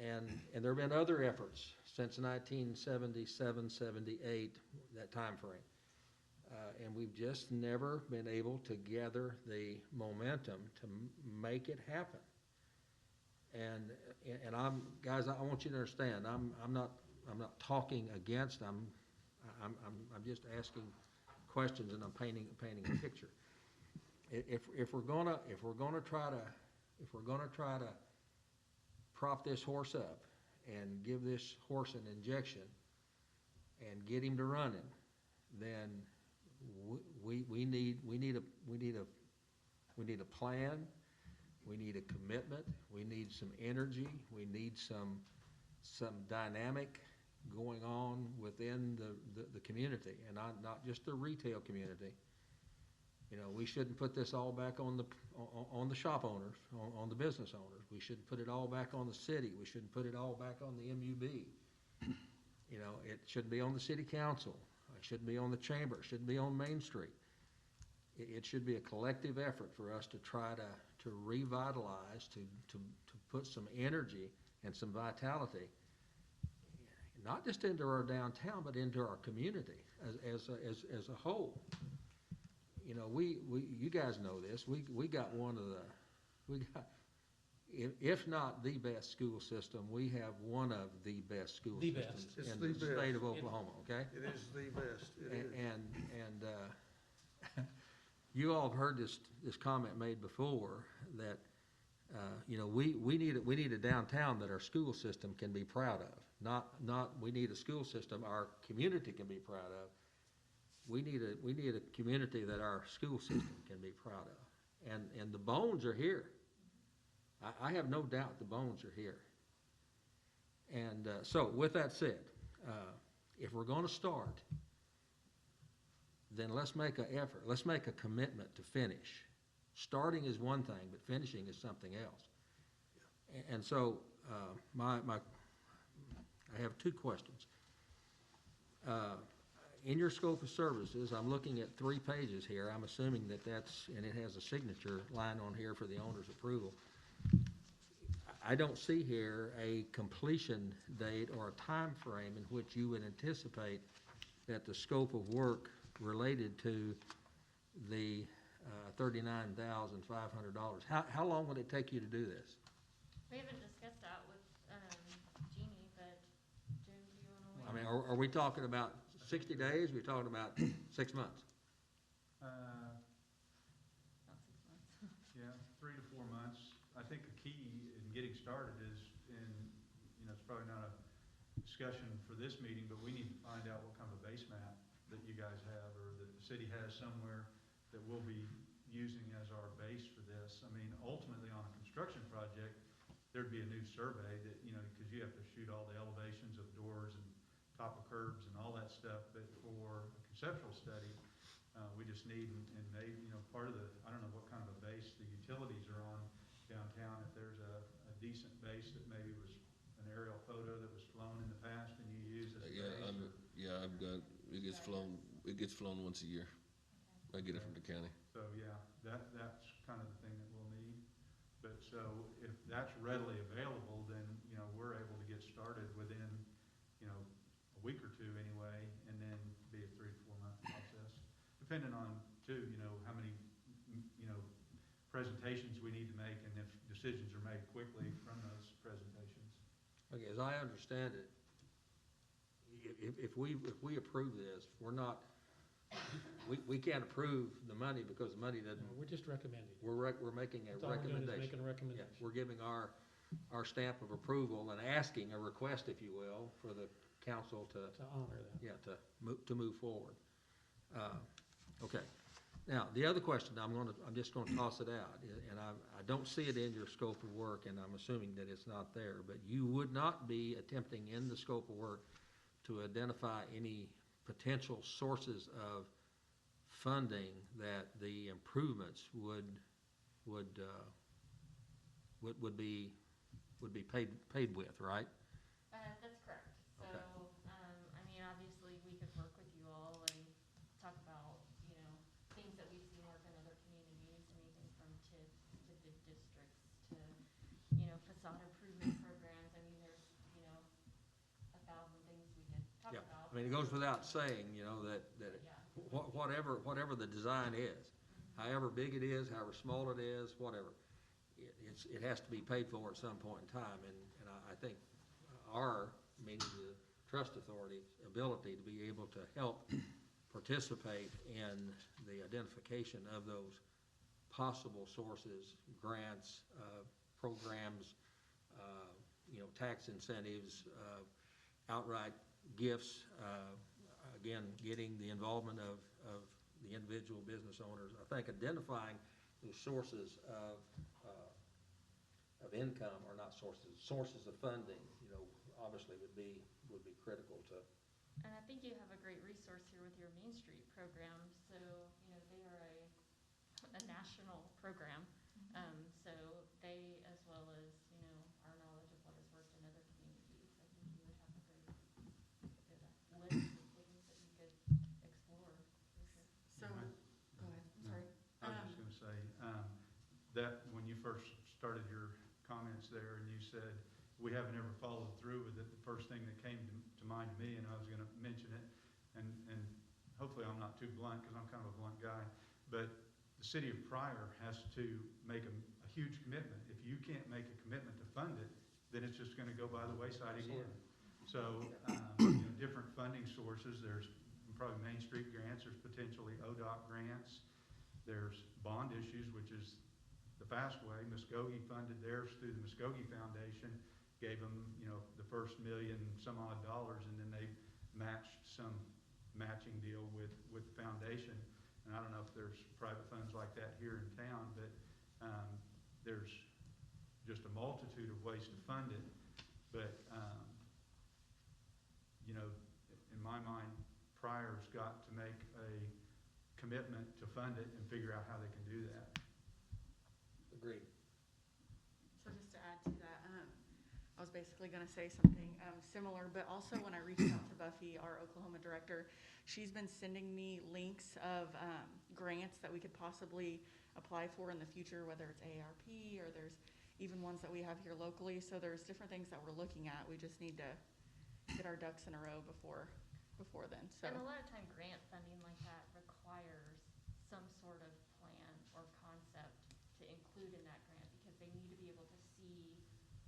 And there have been other efforts since 1977, 78, that time frame. And we've just never been able to gather the momentum to make it happen. And guys, I want you to understand, I'm not talking against. I'm just asking questions, and I'm painting a picture. If we're gonna try to prop this horse up and give this horse an injection and get him to running, then we need a plan. We need a commitment. We need some energy. We need some dynamic going on within the community, and not just the retail community. You know, we shouldn't put this all back on the shop owners, on the business owners. We shouldn't put it all back on the city. We shouldn't put it all back on the MUB. You know, it shouldn't be on the city council. It shouldn't be on the chamber. It shouldn't be on Main Street. It should be a collective effort for us to try to revitalize, to put some energy and some vitality, not just into our downtown, but into our community as a whole. You know, you guys know this. We got if not the best school system, we have one of the best school systems in the state of Oklahoma. Okay, it is the best. And you all have heard this comment made before that you know, we need a downtown that our school system can be proud of. Not we need a school system our community can be proud of. We need a community that our school system can be proud of. And the bones are here. I have no doubt the bones are here. And so with that said, if we're going to start, then let's make an effort. Let's make a commitment to finish. Starting is one thing, but finishing is something else. And so I have two questions. In your scope of services, I'm looking at 3 pages here. I'm assuming and it has a signature line on here for the owner's approval. I don't see here a completion date or a time frame in which you would anticipate that the scope of work related to the $39,500. How long would it take you to do this? We haven't discussed that with Jeannie, but Jim, do you want to? I mean, are we talking about 60 days? We're talking about 6 months? Not 6 months. Yeah, 3 to think the key in getting started is, it's probably not a discussion for this meeting, but we need to find out what kind of a base map that you guys have, or that the city has somewhere that we'll be using as our base for this. I mean, ultimately, on a construction project, there'd be a new survey that, because you have to shoot all the elevations of doors and top of curbs and all that stuff, but for a conceptual study, we just need, and maybe, part of the, I don't know what kind of a base the utilities are on downtown, if there's a decent base that maybe was an aerial photo that was flown in the past and you use as a base. I've got, it gets flown once a year. I get it from the county. So, yeah, that's kind of the thing that we'll need. But so if that's readily available, then, we're able to get started within, a week or two anyway, and then be a 3 to 4 month process. Depending on, too, how many, presentations we need to make, and if decisions are made quickly from those presentations. Okay, as I understand it, if we approve this, we're not, we can't approve the money because the money doesn't. We're just recommending. We're making a That's all we're doing is recommendation. making a recommendation. Yeah, we're giving our stamp of approval and asking a request, if you will, for the council to. To honor that. Yeah, to move forward. Okay. Now, the other question, I'm just gonna toss it out, and I don't see it in your scope of work, and I'm assuming that it's not there, but you would not be attempting in the scope of work to identify any potential sources of funding that the improvements would be paid with, right? That's correct. So, Okay. I mean, obviously, we could work with you all and talk about, things that we've seen work in other communities, anything from TIFs to bid districts to, facade improvement programs. I mean, there's, 1,000 things we could talk Yeah. about. I mean, it goes without saying, that whatever the design is, however big it is, however small it is, whatever, it has to be paid for at some point in time, and I think meaning the trust authority's ability to be able to help participate in the identification of those possible sources, grants, programs, tax incentives, outright gifts, again, getting the involvement of the individual business owners. I think identifying the sources of income, or not sources of funding, obviously would be critical to. And I think you have a great resource here with your Main Street program. So, they are a national program. So they, as well as, our knowledge of what has worked in other communities, I think you would have a great list of things that you could explore, for sure. So, go ahead, I'm sorry. I was just gonna say, that when you first started your comments there and you said, we haven't ever followed through with it, the first thing that came to mind to me, and I was gonna mention it, and hopefully I'm not too blunt, because I'm kind of a blunt guy, but the city of Pryor has to make a huge commitment. If you can't make a commitment to fund it, then it's just gonna go by the wayside again. So, different funding sources, there's probably Main Street grants, there's potentially ODOT grants, there's bond issues, which is the fast way. Muskogee funded theirs through the Muskogee Foundation, gave them, the first $1 million some odd, and then they matched some matching deal with the foundation. And I don't know if there's private funds like that here in town, but there's just a multitude of ways to fund it. But, in my mind, Pryor's got to make a commitment to fund it and figure out how they can do that. Agreed. So just to add to that, I was basically gonna say something similar, but also when I reached out to Buffy, our Oklahoma director, she's been sending me links of grants that we could possibly apply for in the future, whether it's ARP or there's even ones that we have here locally. So there's different things that we're looking at. We just need to get our ducks in a row before then, so. And a lot of time, grant funding like that requires some sort of plan or concept to include in that grant, because they need to be able to see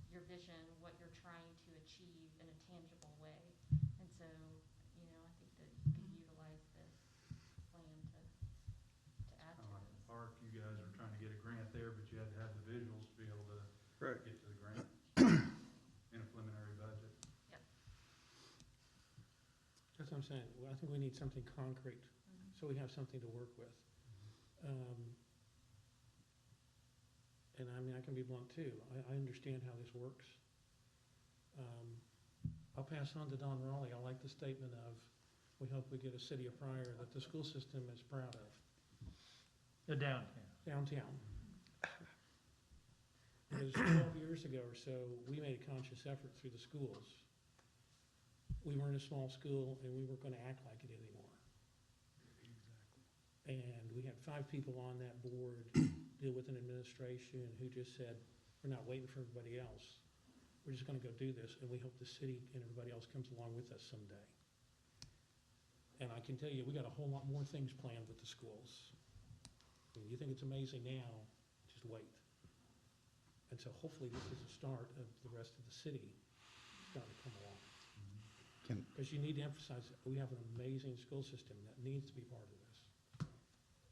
your vision, what you're trying to achieve in a tangible way. And so, I think that you can utilize this plan to add to Like this. the park, you guys are trying to get a grant there, but you had to have the visuals to be able to what I'm saying. Well, I think we need something concrete, so we have something to work with. And I mean, I can be blunt too. I understand how this works. I'll pass on to Don Raleigh. I like the statement of, we hope we get a city of Pryor that the school system is proud of. The downtown. Downtown. Because 12 years ago or so, we made a conscious effort through the schools. We weren't a small school, and we weren't gonna act like it anymore. And we had 5 people on that board, deal with an administration who just said, we're not waiting for everybody else. We're just gonna go do this, and we hope the city and everybody else comes along with us someday. And I can tell you, we got a whole lot more things planned with the schools. I mean, you think it's amazing now, just wait. And so hopefully this is a start of the rest of the city starting to come along. Because you need to emphasize that we have an amazing school system that needs to be part of this.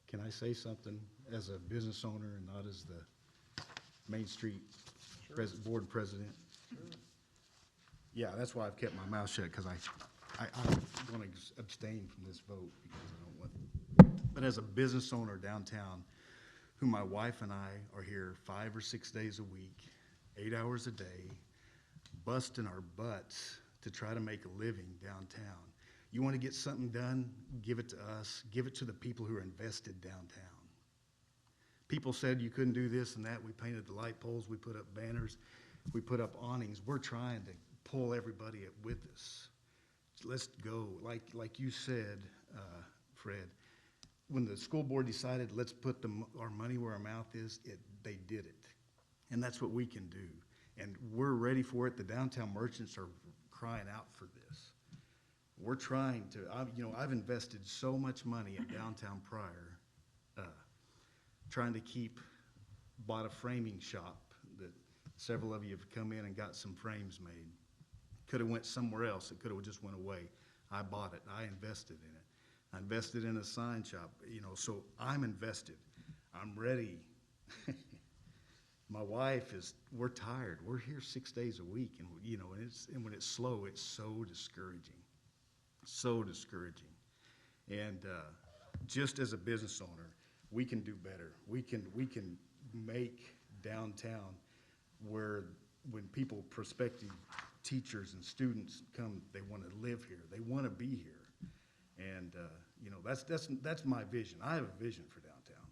Can I say something as a business owner and not as the Main Street board president? Yeah, that's why I've kept my mouth shut, because I'm going to abstain from this vote because I don't want. But as a business owner downtown, who my wife and I are here 5 or 6 days a week, 8 hours a day, busting our butts to try to make a living downtown. You want to get something done, give it to us, give it to the people who are invested downtown. People said you couldn't do this and that. We painted the light poles, we put up banners, we put up awnings. We're trying to pull everybody up with us. Let's go. Like you said, Fred, when the school board decided let's put our money where our mouth is, they did it. And that's what we can do. And we're ready for it. The downtown merchants are crying out for this. We're trying to, I've invested so much money in downtown Pryor, trying to bought a framing shop that several of you have come in and got some frames made. Could have went somewhere else. It could have just went away. I bought it. I invested in it. I invested in a sign shop, so I'm invested. I'm ready. My wife we're tired. We're here 6 days a week, and and when it's slow, it's so discouraging. So discouraging. And just as a business owner, we can do better. We can make downtown where when prospective teachers and students come, they want to live here. They want to be here. And that's my vision. I have a vision for downtown.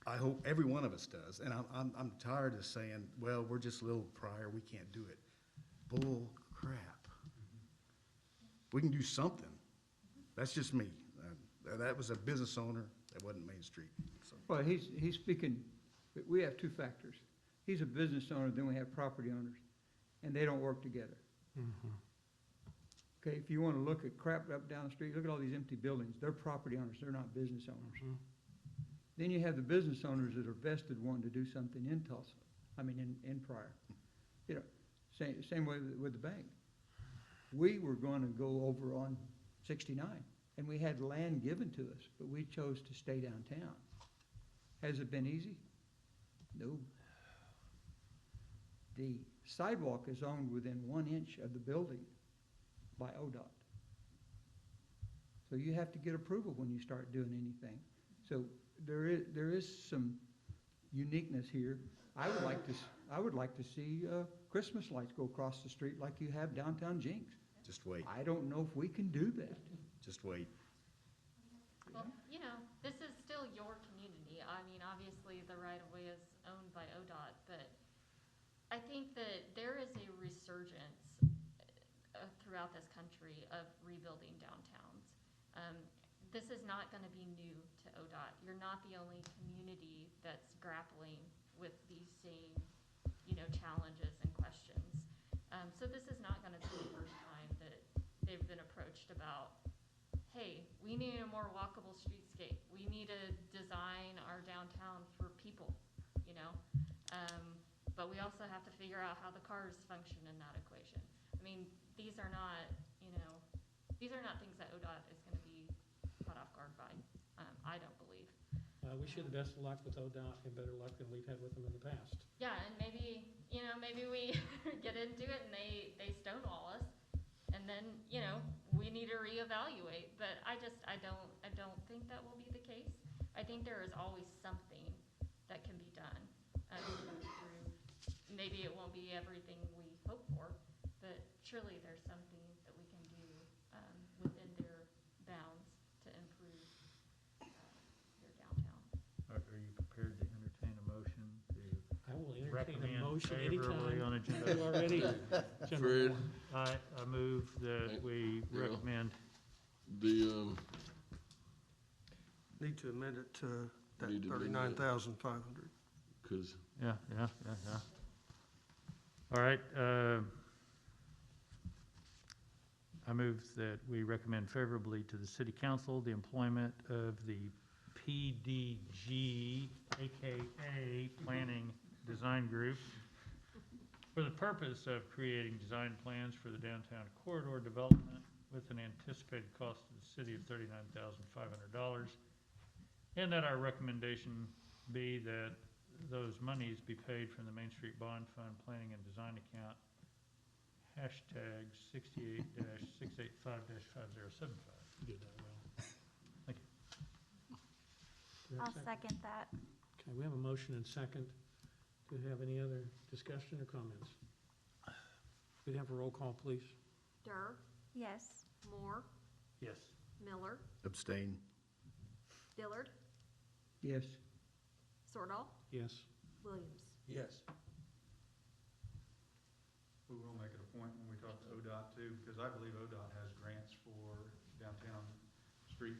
I hope every one of us does. And I'm tired of saying, well, we're just a little Pryor, we can't do it. Bull crap. We can do something. That's just me. That was a business owner. That wasn't Main Street. So. Well, he's speaking, we have 2 factors. He's a business owner, then we have property owners, and they don't work together. Mm-hmm. Okay, if you want to look at crap up down the street, look at all these empty buildings. They're property owners, they're not business owners. Mm-hmm. Then you have the business owners that are vested wanting to do something in Tulsa, in Pryor. Same way with the bank. We were going to go over on 69, and we had land given to us, but we chose to stay downtown. Has it been easy? No. The sidewalk is owned within 1 inch of the building by ODOT. So you have to get approval when you start doing anything. So there is some uniqueness here. I would like to see Christmas lights go across the street like you have downtown Jinx. Just wait. I don't know if we can do that. Just wait. Well, this is still your community. I mean, obviously, the right-of-way is owned by ODOT, but I think that there is a resurgence throughout this country of rebuilding downtowns. This is not going to be new to ODOT. You're not the only community that's grappling with these same, challenges and questions. So this is not going to be the first time that they've been approached about, hey, we need a more walkable streetscape. We need to design our downtown for people, but we also have to figure out how the cars function in that equation. I mean, these are not things that ODOT is going to be caught off guard by. I don't believe. We wish you the best of luck with ODOT and better luck than we've had with them in the past. Yeah, and maybe we get into it and they stonewall us, and and then, we need to reevaluate, but I don't think that will be the case. I think there is always something that can be done, through, maybe it won't be everything we hope for, but surely there's something that we can do, within their bounds to improve, their downtown. Are you prepared to entertain a motion to I will entertain a recommend motion favorably anytime. on agenda? You already, Fred, I move that we Yeah. recommend, the, Need to amend it to that Need to amend that. 39,500. cause yeah. All right, I move that we recommend favorably to the city council the employment of the PDG, AKA Planning Design Group, for the purpose of creating design plans for the downtown corridor development with an anticipated cost to the city of $39,500. And that our recommendation be that those monies be paid from the Main Street Bond Fund Planning and Design Account, hashtag 68-685-5075. You did that well. Thank you. Do we have a I'll second that. Okay, we have a motion and second. Do we have any other discussion or comments? Could we have a roll call, please? Durr, Yes. Moore, Yes. Miller, Abstain. Dillard, Yes. Sordahl, Yes. Williams. Yes. We will make it a point when we talk to ODOT too, because I believe ODOT has grants for downtown street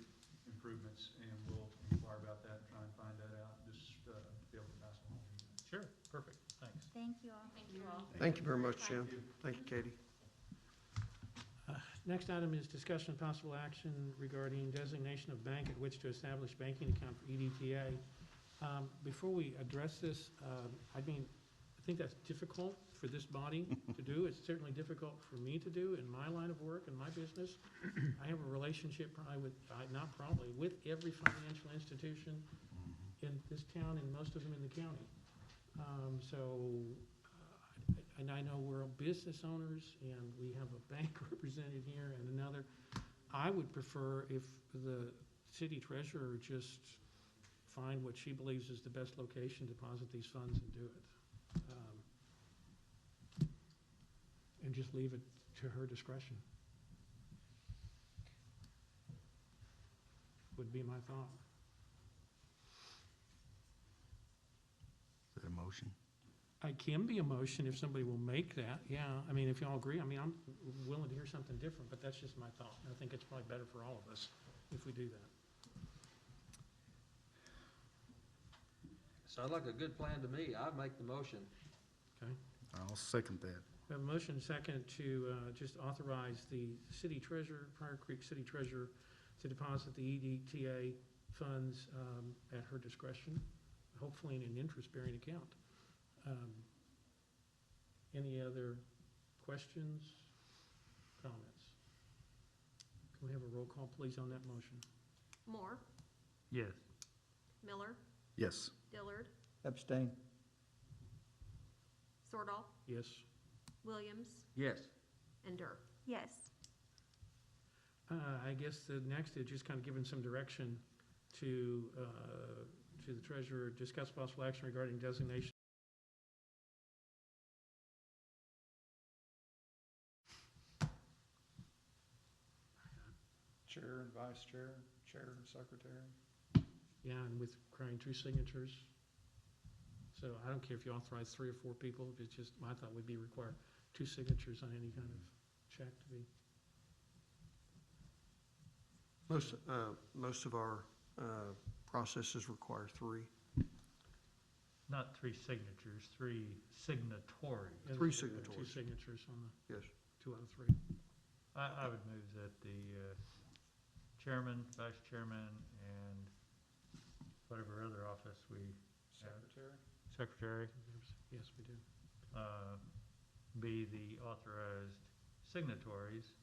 improvements, and we'll inquire about that and try and find that out, just, to be able to pass along to you guys. Sure, perfect, thanks. Thank you all. Thank you all. Thank you very much, Jim. Thank you, Katie. Next item is discussion of possible action regarding designation of bank at which to establish banking account for EDTA. Before we address this, I think that's difficult for this body to do. It's certainly difficult for me to do in my line of work and my business. I have a relationship with every financial institution in this town and most of them in the county. And I know we're all business owners, and we have a bank represented here and another. I would prefer if the city treasurer just find what she believes is the best location, deposit these funds and do it. And just leave it to her discretion. Would be my thought. Is that a motion? It can be a motion if somebody will make that, yeah. I mean, if y'all agree, I'm willing to hear something different, but that's just my thought. I think it's probably better for all of us if we do that. Sounds like a good plan to me. I'd make the motion. Okay? I'll second that. We have a motion second to just authorize the city treasurer, Pryor Creek City Treasurer, to deposit the EDTA funds at her discretion, hopefully in an interest-bearing account. Any other questions, comments? Can we have a roll call, please, on that motion? Moore, Yes. Miller, Yes. Dillard, Abstain. Sordahl, Yes. Williams, Yes. and Durr. Yes. I guess the next is just kind of giving some direction to the treasurer, discuss possible action regarding designation Chair and vice chair, chair and secretary. Yeah, and with requiring 2 signatures. So I don't care if you authorize 3 or 4 people, it's just, my thought would be require 2 signatures on any kind of check to be. Most of our processes require 3. Not 3 signatures, 3 signatories. Yeah, 3 2 signatories. signatures on the Yes. 2 out of 3. I would move that the chairman, vice chairman, and whatever other office we have, secretary, Yes, we do. be the authorized signatories,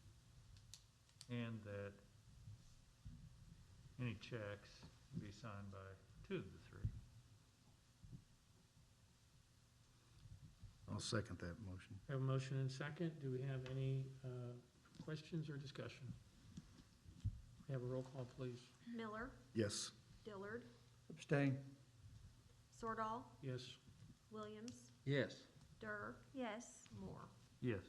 and that any checks be signed by 2 of the 3. I'll second that motion. We have a motion and second. Do we have any Questions or discussion? May I have a roll call, please? Miller, Yes. Dillard, Abstain. Sordahl, Yes. Williams, Yes. Durr, Yes. Moore. Yes.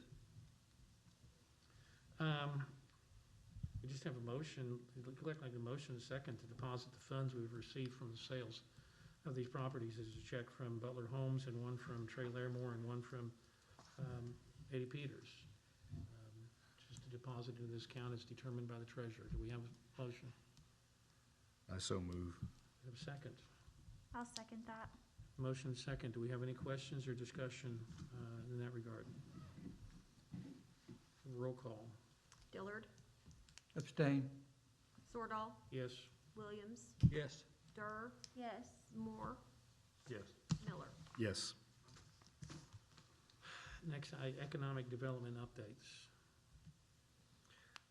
We just have a motion, it looked like a motion second to deposit the funds we've received from the sales of these properties. There's a check from Butler Homes and one from Trey Larimore and one from Eddie Peters. Just to deposit into this account is determined by the treasurer. Do we have a motion? I so move. We have a second. I'll second that. Motion second. Do we have any questions or discussion in that regard? Roll call. Dillard, Abstain. Sordahl, Yes. Williams, Yes. Durr, Yes. Moore, Yes. Miller. Yes. Next, economic development updates.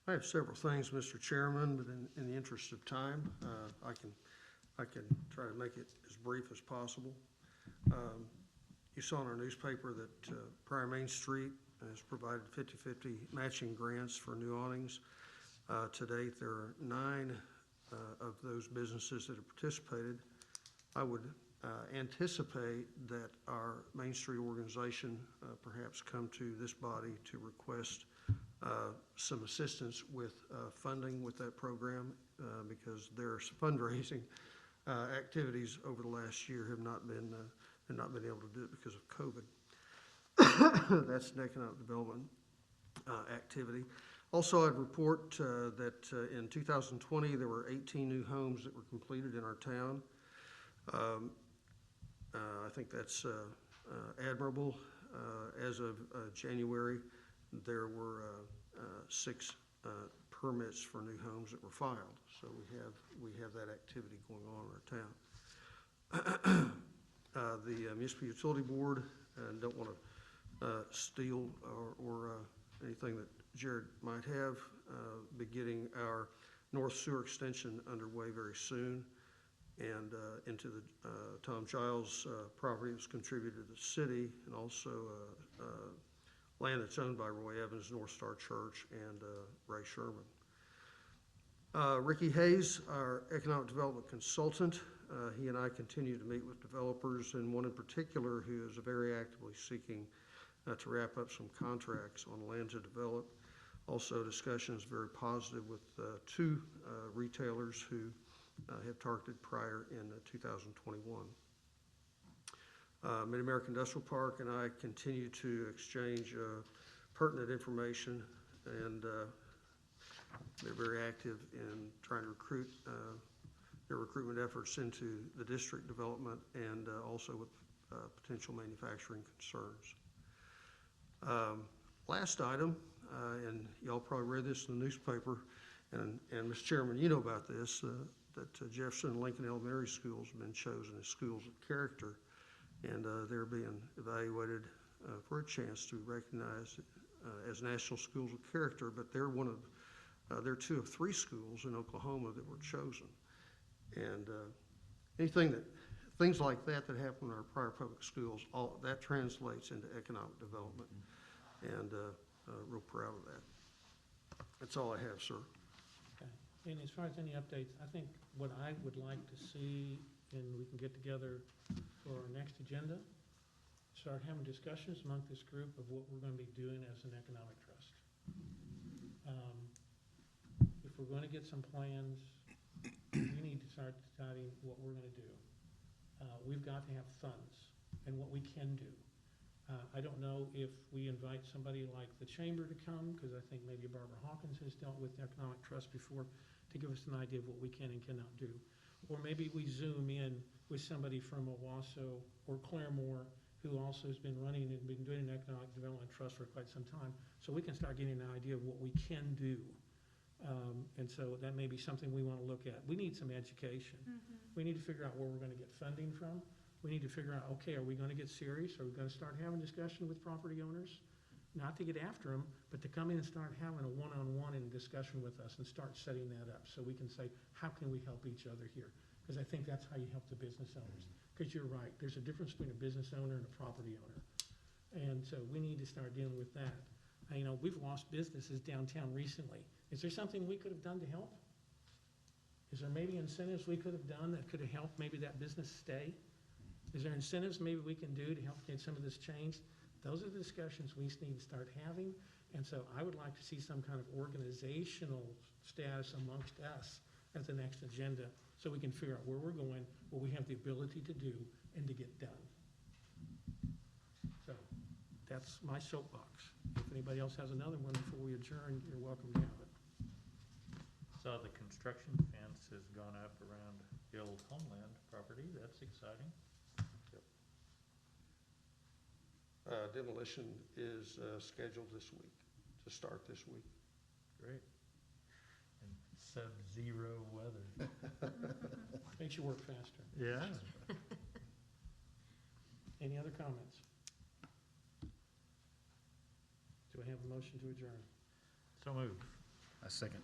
I have several things, Mr. Chairman, but in the interest of time, I can try to make it as brief as possible. You saw in our newspaper that Pryor Main Street has provided 50/50 matching grants for new awnings. To date, there are 9 of those businesses that have participated. I would anticipate that our Main Street organization perhaps come to this body to request some assistance with funding with that program because their fundraising activities over the last year have not been able to do it because of COVID. That's an economic development activity. Also, I'd report that in 2020 there were 18 new homes that were completed in our town. I think that's admirable. As of January, there were 6 permits for new homes that were filed. So we have that activity going on in our town. The Municipal Utility Board, don't want to steal or anything that Jared might have, be getting our North Sewer Extension underway very soon. And into the Tom Giles property that's contributed to the city, and also land that's owned by Roy Evans, North Star Church, and Ray Sherman. Ricky Hayes, our economic development consultant, he and I continue to meet with developers, and one in particular who is very actively seeking to wrap up some contracts on land to develop. Also, discussions very positive with 2 retailers who have targeted Pryor in 2021. Mid-America Industrial Park and I continue to exchange pertinent information, and they're very active in trying to recruit their recruitment efforts into the district development and also with potential manufacturing concerns. Last item, and y'all probably read this in the newspaper, and Mr. Chairman, you know about this, that Jefferson and Lincoln Elementary Schools have been chosen as schools of character, and they're being evaluated for a chance to be recognized as national schools of character, but they're they're 2 of 3 schools in Oklahoma that were chosen. And things like that happen in our Pryor public schools, all that translates into economic development, and real proud of that. That's all I have, sir. Okay. And as far as any updates, I think what I would like to see, and we can get together for our next agenda, start having discussions among this group of what we're going to be doing as an economic trust. If we're going to get some plans, we need to start deciding what we're going to do. We've got to have funds and what we can do. I don't know if we invite somebody like the chamber to come, because I think maybe Barbara Hawkins has dealt with economic trust before, to give us an idea of what we can and cannot do. Or maybe we zoom in with somebody from Owasso or Claremore, who also has been running and been doing an economic development trust for quite some time, so we can start getting an idea of what we can do. And so that may be something we want to look at. We need some education. We need to figure out where we're going to get funding from. We need to figure out, okay, are we going to get serious? Are we going to start having discussion with property owners? Not to get after them, but to come in and start having a one-on-one and discussion with us and start setting that up so we can say, how can we help each other here? Because I think that's how you help the business owners. Because you're right, there's a difference between a business owner and a property owner. And so we need to start dealing with that. You know, we've lost businesses downtown recently. Is there something we could have done to help? Is there maybe incentives we could have done that could have helped maybe that business stay? Is there incentives maybe we can do to help get some of this changed? Those are the discussions we need to start having. And so I would like to see some kind of organizational status amongst us at the next agenda so we can figure out where we're going, what we have the ability to do, and to get done. So that's my soapbox. If anybody else has another one before we adjourn, you're welcome to have it. So the construction fence has gone up around the old Homeland property. That's exciting. Demolition is scheduled this week, to start this week. Great. And sub-zero weather. Makes you work faster. Yeah. Any other comments? Do I have a motion to adjourn? So moved. A second.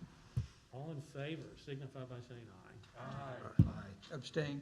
All in favor, signify by saying aye. Aye. Abstain.